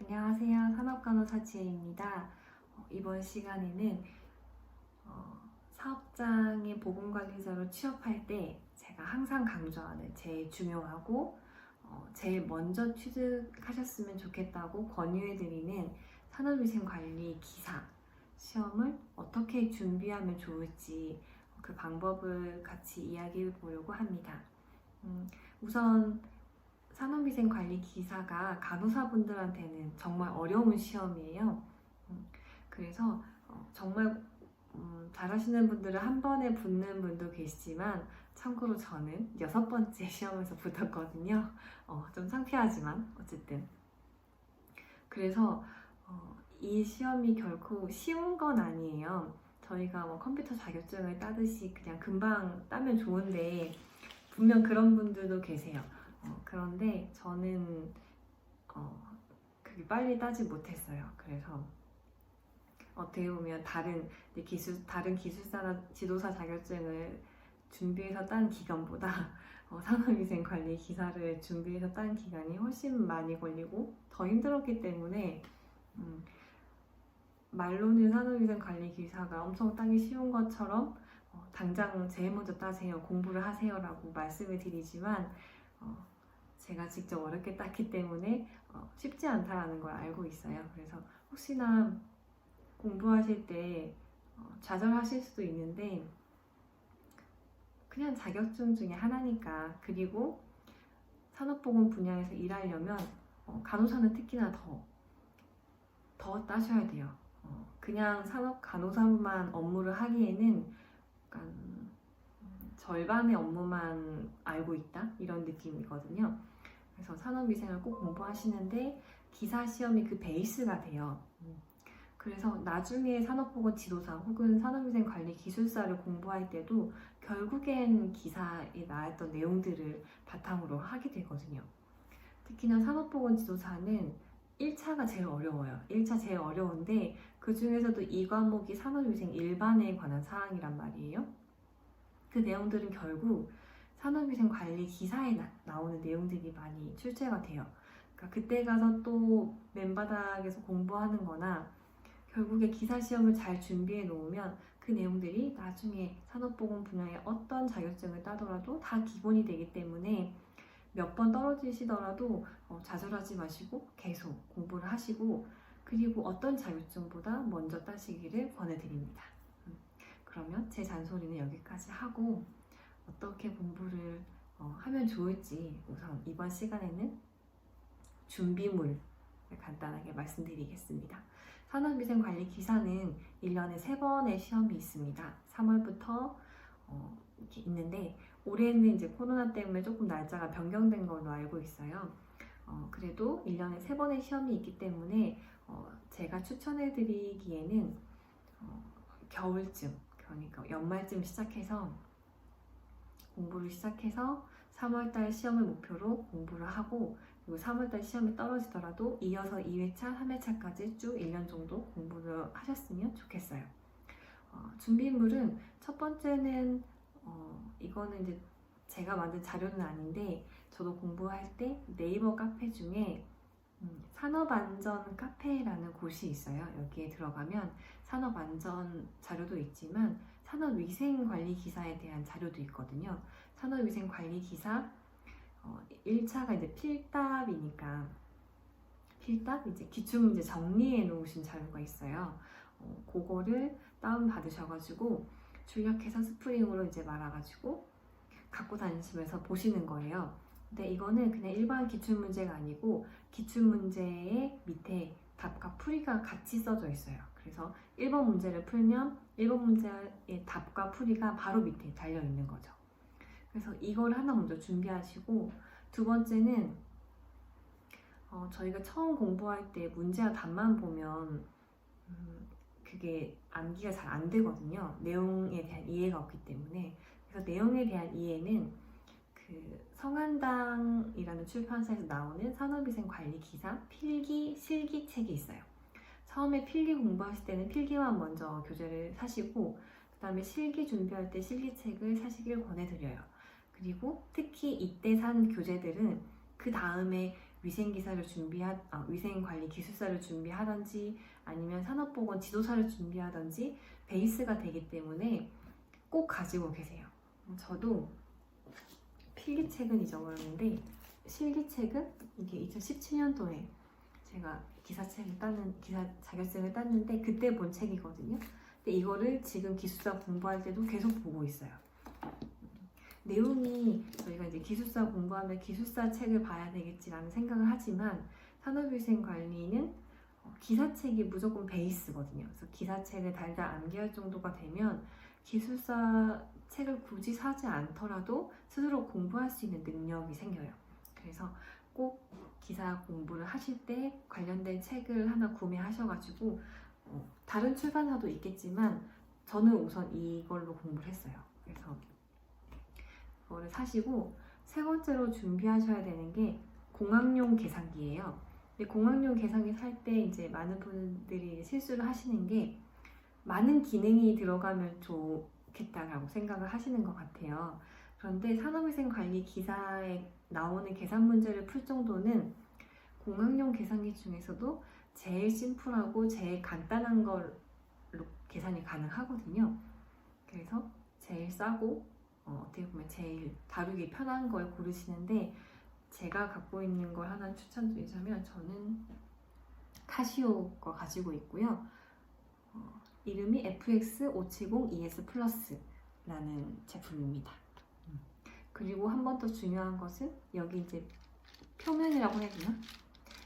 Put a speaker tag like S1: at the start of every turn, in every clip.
S1: 안녕하세요. 산업간호사 지혜입니다. 이번 시간에는 사업장의 보건관리자로 취업할 때 제가 항상 강조하는 제일 중요하고 제일 먼저 취득하셨으면 좋겠다고 권유해드리는 산업위생관리 기사 시험을 어떻게 준비하면 좋을지 그 방법을 같이 이야기해 보려고 합니다. 우선 산업위생관리 기사가 간호사분들한테는 정말 어려운 시험이에요. 그래서 정말 잘하시는 분들은 한 번에 붙는 분도 계시지만 참고로 저는 6번째 시험에서 붙었거든요. 좀 창피하지만 어쨌든. 그래서 이 시험이 결코 쉬운 건 아니에요. 저희가 뭐 컴퓨터 자격증을 따듯이 그냥 금방 따면 좋은데 분명 그런 분들도 계세요. 그런데 저는 그게 빨리 따지 못했어요. 그래서 어떻게 보면 다른 기술사나 지도사 자격증을 준비해서 딴 기간보다 산업위생관리 기사를 준비해서 딴 기간이 훨씬 많이 걸리고 더 힘들었기 때문에 말로는 산업위생관리 기사가 엄청 따기 쉬운 것처럼 당장 제일 먼저 따세요, 공부를 하세요 라고 말씀을 드리지만 제가 직접 어렵게 땄기 때문에 쉽지 않다라는 걸 알고 있어요. 그래서 혹시나 공부하실 때 좌절하실 수도 있는데 그냥 자격증 중에 하나니까. 그리고 산업보건 분야에서 일하려면 간호사는 특히나 더 따셔야 돼요. 그냥 산업 간호사만 업무를 하기에는 약간 절반의 업무만 알고 있다 이런 느낌이거든요. 그래서 산업위생을 꼭 공부하시는데 기사 시험이 그 베이스가 돼요. 그래서 나중에 산업보건 지도사 혹은 산업위생관리 기술사를 공부할 때도 결국엔 기사에 나왔던 내용들을 바탕으로 하게 되거든요. 특히나 산업보건 지도사는 1차가 제일 어려워요. 1차 제일 어려운데 그 중에서도 이 과목이 산업위생 일반에 관한 사항이란 말이에요. 그 내용들은 결국 산업위생관리 기사에 나오는 내용들이 많이 출제가 돼요. 그러니까 그때 가서 또 맨바닥에서 공부하는 거나 결국에 기사 시험을 잘 준비해 놓으면 그 내용들이 나중에 산업보건 분야의 어떤 자격증을 따더라도 다 기본이 되기 때문에 몇 번 떨어지시더라도 좌절하지 마시고 계속 공부를 하시고 그리고 어떤 자격증보다 먼저 따시기를 권해드립니다. 그러면 제 잔소리는 여기까지 하고 어떻게 공부를 하면 좋을지 우선 이번 시간에는 준비물을 간단하게 말씀드리겠습니다. 산업위생관리 기사는 1년에 3번의 시험이 있습니다. 3월부터 이렇게 있는데 올해는 이제 코로나 때문에 조금 날짜가 변경된 걸로 알고 있어요. 그래도 1년에 3번의 시험이 있기 때문에 제가 추천해드리기에는 겨울쯤, 그러니까 연말쯤 시작해서 공부를 시작해서 3월달 시험을 목표로 공부를 하고 그리고 3월달 시험이 떨어지더라도 이어서 2회차, 3회차까지 쭉 1년 정도 공부를 하셨으면 좋겠어요. 준비물은 첫 번째는 이거는 이제 제가 만든 자료는 아닌데 저도 공부할 때 네이버 카페 중에 산업안전 카페라는 곳이 있어요. 여기에 들어가면 산업안전 자료도 있지만 산업위생관리 기사에 대한 자료도 있거든요. 산업위생관리 기사 1차가 이제 필답이니까 필답 이제 기출문제 정리해 놓으신 자료가 있어요. 그거를 다운 받으셔가지고 출력해서 스프링으로 이제 말아가지고 갖고 다니시면서 보시는 거예요. 근데 이거는 그냥 일반 기출문제가 아니고 기출문제의 밑에 답과 풀이가 같이 써져 있어요. 그래서 1번 문제를 풀면 1번 문제의 답과 풀이가 바로 밑에 달려 있는 거죠. 그래서 이걸 하나 먼저 준비하시고 두 번째는 저희가 처음 공부할 때 문제와 답만 보면 그게 암기가 잘 안 되거든요. 내용에 대한 이해가 없기 때문에. 그래서 내용에 대한 이해는 그 성한당이라는 출판사에서 나오는 산업위생관리 기사 필기, 실기 책이 있어요. 처음에 필기 공부하실 때는 필기만 먼저 교재를 사시고 그 다음에 실기 준비할 때 실기책을 사시길 권해드려요. 그리고 특히 이때 산 교재들은 그 다음에 위생관리 기술사를 준비하든지 아니면 산업보건 지도사를 준비하든지 베이스가 되기 때문에 꼭 가지고 계세요. 저도 필기책은 잊어버렸는데 실기책은 이게 2017년도에 제가 기사 자격증을 땄는데 그때 본 책이거든요. 근데 이거를 지금 기술사 공부할 때도 계속 보고 있어요. 내용이 저희가 이제 기술사 공부하면 기술사 책을 봐야 되겠지라는 생각을 하지만 산업위생관리는 기사책이 무조건 베이스거든요. 그래서 기사책을 달달 암기할 정도가 되면 기술사 책을 굳이 사지 않더라도 스스로 공부할 수 있는 능력이 생겨요. 그래서 꼭 기사 공부를 하실 때 관련된 책을 하나 구매하셔가지고 다른 출판사도 있겠지만 저는 우선 이걸로 공부를 했어요. 그래서 그거를 사시고 세 번째로 준비하셔야 되는 게 공학용 계산기예요. 근데 공학용 계산기 살 때 이제 많은 분들이 실수를 하시는 게 많은 기능이 들어가면 좋겠다라고 생각을 하시는 것 같아요. 그런데 산업위생관리 기사에 나오는 계산 문제를 풀 정도는 공학용 계산기 중에서도 제일 심플하고 제일 간단한 걸로 계산이 가능하거든요. 그래서 제일 싸고 어떻게 보면 제일 다루기 편한 걸 고르시는데 제가 갖고 있는 걸 하나 추천드리자면 저는 카시오 거 가지고 있고요. 이름이 FX570ES 플러스라는 제품입니다. 그리고 한 번 더 중요한 것은 여기 이제 표면이라고 해야 되나?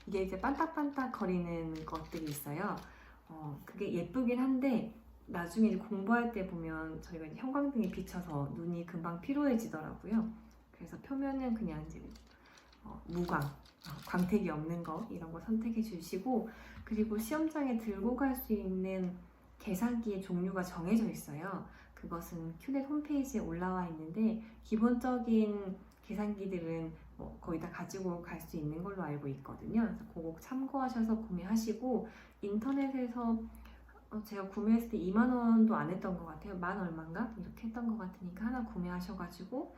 S1: 이게 이제 반딱반딱 거리는 것들이 있어요. 그게 예쁘긴 한데 나중에 이제 공부할 때 보면 저희가 이제 형광등이 비쳐서 눈이 금방 피로해지더라고요. 그래서 표면은 그냥 이제 무광, 광택이 없는 거 이런 거 선택해 주시고 그리고 시험장에 들고 갈 수 있는 계산기의 종류가 정해져 있어요. 그것은 큐넷 홈페이지에 올라와 있는데 기본적인 계산기들은 거의 다 가지고 갈 수 있는 걸로 알고 있거든요. 그래서 그거 참고하셔서 구매하시고 인터넷에서 제가 구매했을 때 2만 원도 안 했던 것 같아요. 만 얼마인가? 이렇게 했던 것 같으니까 하나 구매하셔가지고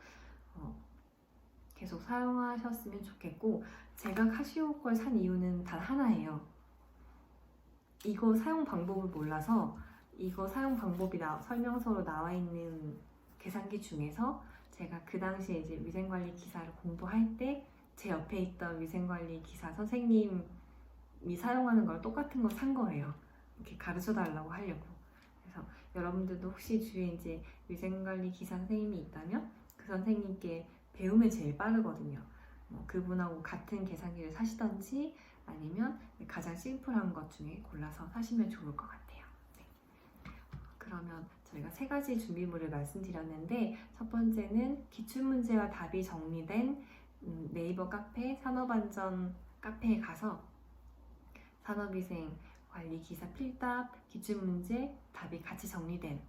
S1: 계속 사용하셨으면 좋겠고 제가 카시오 걸 산 이유는 단 하나예요. 이거 사용 방법을 몰라서 이거 사용 방법이 설명서로 나와 있는 계산기 중에서 제가 그 당시에 이제 위생관리 기사를 공부할 때 제 옆에 있던 위생관리 기사 선생님이 사용하는 걸 똑같은 거 산 거예요. 이렇게 가르쳐 달라고 하려고. 그래서 여러분들도 혹시 주위에 이제 위생관리 기사 선생님이 있다면 그 선생님께 배우면 제일 빠르거든요. 그분하고 같은 계산기를 사시던지 아니면 가장 심플한 것 중에 골라서 사시면 좋을 것 같아요. 네. 그러면 저희가 세 가지 준비물을 말씀드렸는데 첫 번째는 기출문제와 답이 정리된 네이버 카페 산업안전 카페에 가서 산업위생 관리 기사 필답, 기출문제, 답이 같이 정리된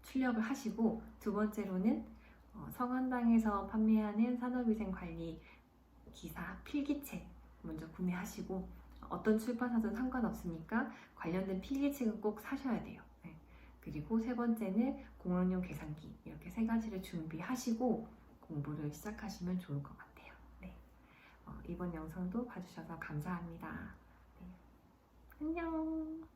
S1: 출력을 하시고 두 번째로는 성한당에서 판매하는 산업위생 관리 기사 필기책 먼저 구매하시고 어떤 출판사든 상관없으니까 관련된 필기책은 꼭 사셔야 돼요. 네. 그리고 세 번째는 공학용 계산기 이렇게 세 가지를 준비하시고 공부를 시작하시면 좋을 것 같아요. 네. 이번 영상도 봐주셔서 감사합니다. 네. 안녕.